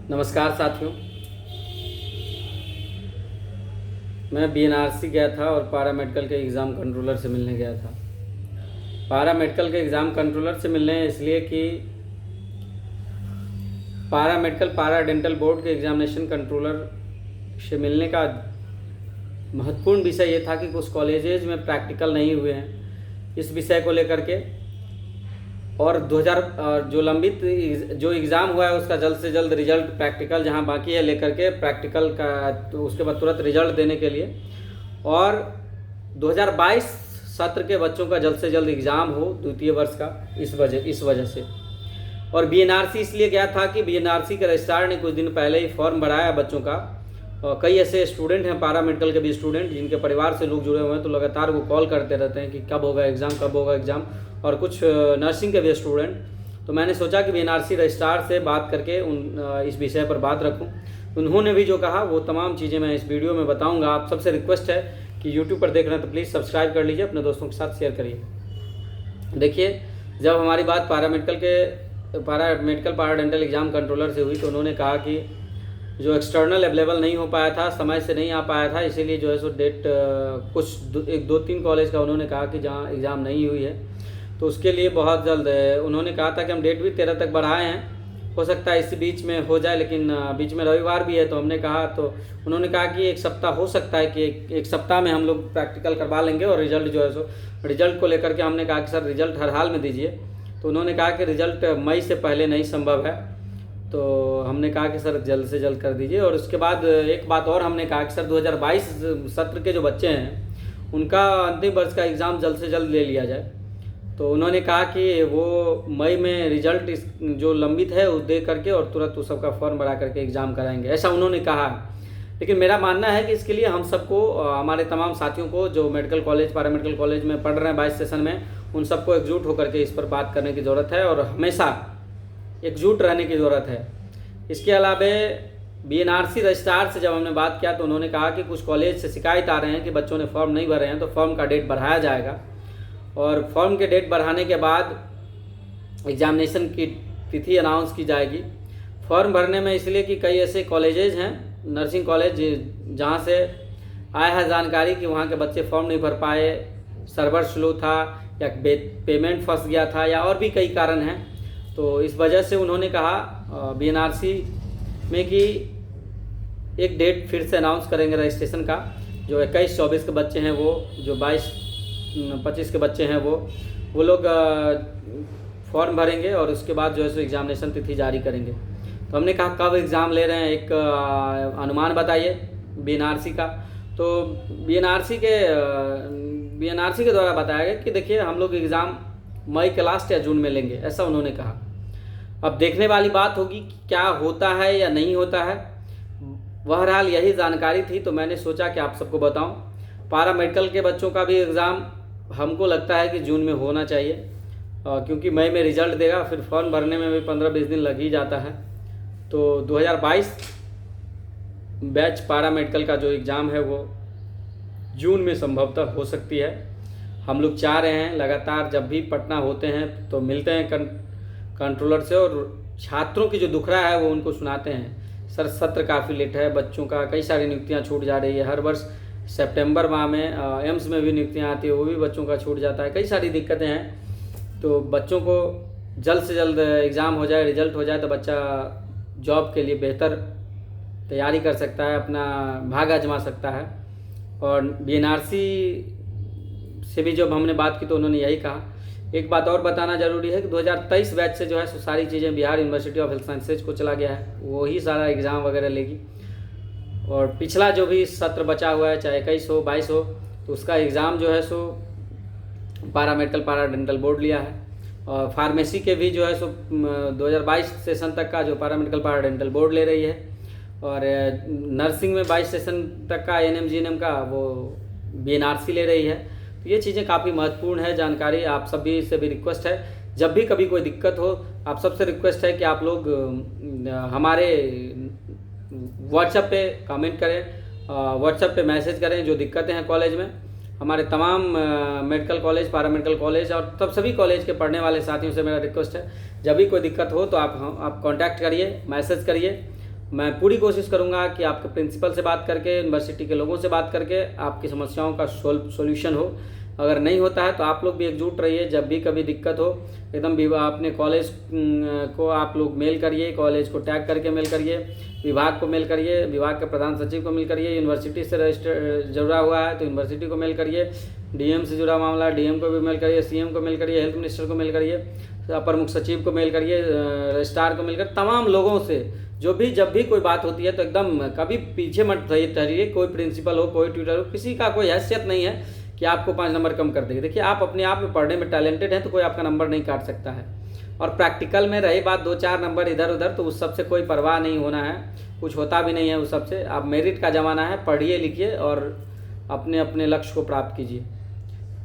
नमस्कार साथियों। मैं बीएनआरसी गया था और पारा मेडिकल के एग्ज़ाम कंट्रोलर से मिलने गया था। पारा मेडिकल के एग्ज़ाम कंट्रोलर से मिलने इसलिए कि पारा मेडिकल पारा डेंटल बोर्ड के एग्ज़ामिनेशन कंट्रोलर से मिलने का महत्वपूर्ण विषय ये था कि कुछ कॉलेजेज में प्रैक्टिकल नहीं हुए हैं इस विषय को लेकर के, और 2000 जो लंबित जो एग्ज़ाम हुआ है उसका जल्द से जल्द रिजल्ट प्रैक्टिकल जहां बाकी है लेकर के प्रैक्टिकल का, तो उसके बाद तुरंत रिजल्ट देने के लिए, और 2022 सत्र के बच्चों का जल्द से जल्द एग्ज़ाम हो द्वितीय वर्ष का, इस वजह से। और बीएनआरसी इसलिए गया था कि बीएनआरसी के रजिस्ट्रार ने कुछ दिन पहले ही फॉर्म भराया बच्चों का, और कई ऐसे स्टूडेंट हैं पारा मेडिकल के भी स्टूडेंट जिनके परिवार से लोग जुड़े हुए हैं, तो लगातार वो कॉल करते रहते हैं कि कब होगा एग्ज़ाम, और कुछ नर्सिंग के भी स्टूडेंट। तो मैंने सोचा कि बीएनआरसी रजिस्ट्रार से बात करके इस विषय पर बात रखूं। उन्होंने भी जो कहा वो तमाम चीज़ें मैं इस वीडियो में बताऊंगा। आप सबसे रिक्वेस्ट है कि यूट्यूब पर देख रहे हैं तो प्लीज़ सब्सक्राइब कर लीजिए, अपने दोस्तों के साथ शेयर करिए। देखिए, जब हमारी बात पारा मेडिकल पारा डेंटल एग्ज़ाम कंट्रोलर से हुई तो उन्होंने कहा कि जो एक्सटर्नल अवेलेबल नहीं हो पाया था, समय से नहीं आ पाया था, इसीलिए जो है सो डेट कुछ 1-2-3 कॉलेज का उन्होंने कहा कि जहाँ एग्ज़ाम नहीं हुई है तो उसके लिए बहुत जल्द उन्होंने कहा था कि हम डेट भी 13 तक बढ़ाए हैं, हो सकता है इसी बीच में हो जाए, लेकिन बीच में रविवार भी है। तो हमने कहा, तो उन्होंने कहा कि एक सप्ताह हो सकता है कि एक सप्ताह में हम लोग प्रैक्टिकल करवा लेंगे, और रिजल्ट जो है सो रिजल्ट को लेकर के हमने कहा कि सर रिजल्ट हर हाल में दीजिए। तो उन्होंने कहा कि रिजल्ट मई से पहले नहीं संभव है, तो हमने कहा कि सर जल्द से जल्द कर दीजिए। और उसके बाद एक बात और हमने कहा कि सर 2022 सत्र के जो बच्चे हैं उनका अंतिम वर्ष का एग्ज़ाम जल्द से जल्द ले लिया जाए। तो उन्होंने कहा कि वो मई में रिजल्ट जो लंबित है वो दे करके और तुरंत उस सबका फॉर्म भरा करके एग्ज़ाम कराएंगे, ऐसा उन्होंने कहा। लेकिन मेरा मानना है कि इसके लिए हम सबको, हमारे तमाम साथियों को जो मेडिकल कॉलेज पारा मेडिकल कॉलेज में पढ़ रहे हैं 22 सेशन में, उन सबको एकजुट होकर के इस पर बात करने की ज़रूरत है और हमेशा एकजुट रहने की ज़रूरत है। इसके अलावा बीएनआरसी रजिस्ट्रार से जब हमने बात किया तो उन्होंने कहा कि कुछ कॉलेज से शिकायत आ रहे हैं कि बच्चों ने फॉर्म नहीं भरे हैं, तो फॉर्म का डेट बढ़ाया जाएगा, और फॉर्म के डेट बढ़ाने के बाद एग्जामिनेशन की तिथि अनाउंस की जाएगी। फॉर्म भरने में इसलिए कि कई ऐसे कॉलेजेज हैं, नर्सिंग कॉलेज, जहाँ से आया है जानकारी कि वहाँ के बच्चे फॉर्म नहीं भर पाए, सर्वर स्लो था या पेमेंट फंस गया था या और भी कई कारण हैं। तो इस वजह से उन्होंने कहा बीएनआरसी में कि एक डेट फिर से अनाउंस करेंगे रजिस्ट्रेशन का। जो 21-24 के बच्चे हैं वो, जो 22-25 के बच्चे हैं वो लोग फॉर्म भरेंगे और उसके बाद जो है सो एग्जामिनेशन तिथि जारी करेंगे। तो हमने कहा कब एग्ज़ाम ले रहे हैं, एक अनुमान बताइए बीएनआरसी का। तो बीएनआरसी के द्वारा बताया गया कि देखिए हम लोग एग्ज़ाम मई के लास्ट या जून में लेंगे, ऐसा उन्होंने कहा। अब देखने वाली बात होगी कि क्या होता है या नहीं होता है। बहरहाल यही जानकारी थी तो मैंने सोचा कि आप सबको बताऊं। पारा मेडिकल के बच्चों का भी एग्ज़ाम हमको लगता है कि जून में होना चाहिए, क्योंकि मई में रिजल्ट देगा, फिर फॉर्म भरने में भी 15-20 दिन लग ही जाता है। तो 2022 बैच पारा मेडिकल का जो एग्ज़ाम है वो जून में संभवतः हो सकती है। हम लोग चाह रहे हैं, लगातार जब भी पटना होते हैं तो मिलते हैं कंट्रोलर से, और छात्रों की जो दुखड़ा है वो उनको सुनाते हैं। सर सत्र काफ़ी लेट है, बच्चों का कई सारी नियुक्तियां छूट जा रही है, हर वर्ष सितंबर माह में एम्स में भी नियुक्तियां आती है, वो भी बच्चों का छूट जाता है, कई सारी दिक्कतें हैं। तो बच्चों को जल्द से जल्द एग्ज़ाम हो जाए, रिजल्ट हो जाए तो बच्चा जॉब के लिए बेहतर तैयारी कर सकता है, अपना भाग आजमा सकता है। और बीएनआरसी से भी जब हमने बात की तो उन्होंने यही कहा। एक बात और बताना जरूरी है कि 2023 बैच से जो है सो सारी चीज़ें Bihar university of health sciences को चला गया है, वो ही सारा एग्ज़ाम वगैरह लेगी। और पिछला जो भी सत्र बचा हुआ है, चाहे 21 हो 22 हो, तो उसका एग्ज़ाम जो है सो पारा मेडिकल पारा डेंटल बोर्ड लिया है। और फार्मेसी के भी जो है सो 2022 सेशन तक का जो पारा मेडिकल पारा डेंटल बोर्ड ले रही है, और नर्सिंग में 22 सेशन तक का एएनएम जीएनएम का वो बीएनआरसी ले रही है। तो ये चीज़ें काफ़ी महत्वपूर्ण है जानकारी। आप सभी से भी रिक्वेस्ट है, जब भी कभी कोई दिक्कत हो, आप सबसे रिक्वेस्ट है कि आप लोग हमारे व्हाट्सएप पे कमेंट करें, व्हाट्सएप पे मैसेज करें जो दिक्कतें हैं कॉलेज में। हमारे तमाम मेडिकल कॉलेज, पारा मेडिकल कॉलेज और तब सभी कॉलेज के पढ़ने वाले साथियों से मेरा रिक्वेस्ट है, जब भी कोई दिक्कत हो तो आप कांटेक्ट करिए, मैसेज करिए, मैं पूरी कोशिश करूंगा कि आपके प्रिंसिपल से बात करके, यूनिवर्सिटी के लोगों से बात करके आपकी समस्याओं का सॉल्यूशन हो। अगर नहीं होता है तो आप लोग भी एकजुट रहिए। जब भी कभी दिक्कत हो एकदम अपने कॉलेज को आप लोग मेल करिए, कॉलेज को टैग करके मेल करिए, विभाग को मेल करिए, विभाग के प्रधान सचिव को मेल करिए, यूनिवर्सिटी से रजिस्टर जुड़ा हुआ है तो यूनिवर्सिटी को मेल करिए, डीएम से जुड़ा मामला डीएम को भी मेल करिए, सीएम को मेल करिए, हेल्थ मिनिस्टर को मेल करिए, प्रमुख सचिव को मेल करिए, रजिस्ट्रार को मेल करिए, तमाम लोगों से जो भी जब भी कोई बात होती है तो एकदम कभी पीछे मत ठहरिए। कोई प्रिंसिपल हो, कोई ट्यूटर हो, किसी का कोई हैसियत नहीं है कि आपको 5 नंबर कम कर देंगे। देखिए आप अपने आप में पढ़ने में टैलेंटेड हैं तो कोई आपका नंबर नहीं काट सकता है। और प्रैक्टिकल में रही बात 2-4 नंबर इधर उधर, तो उस सब से कोई परवाह नहीं होना है, कुछ होता भी नहीं है उस सब से। आप मेरिट का ज़माना है, पढ़िए लिखिए और अपने अपने लक्ष्य को प्राप्त कीजिए।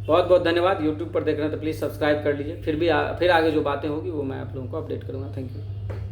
बहुत बहुत धन्यवाद। यूट्यूब पर देख रहे हैं तो प्लीज़ सब्सक्राइब कर लीजिए। फिर आगे जो बातें होगी वो मैं आप लोगों को अपडेट करूँगा। Thank you.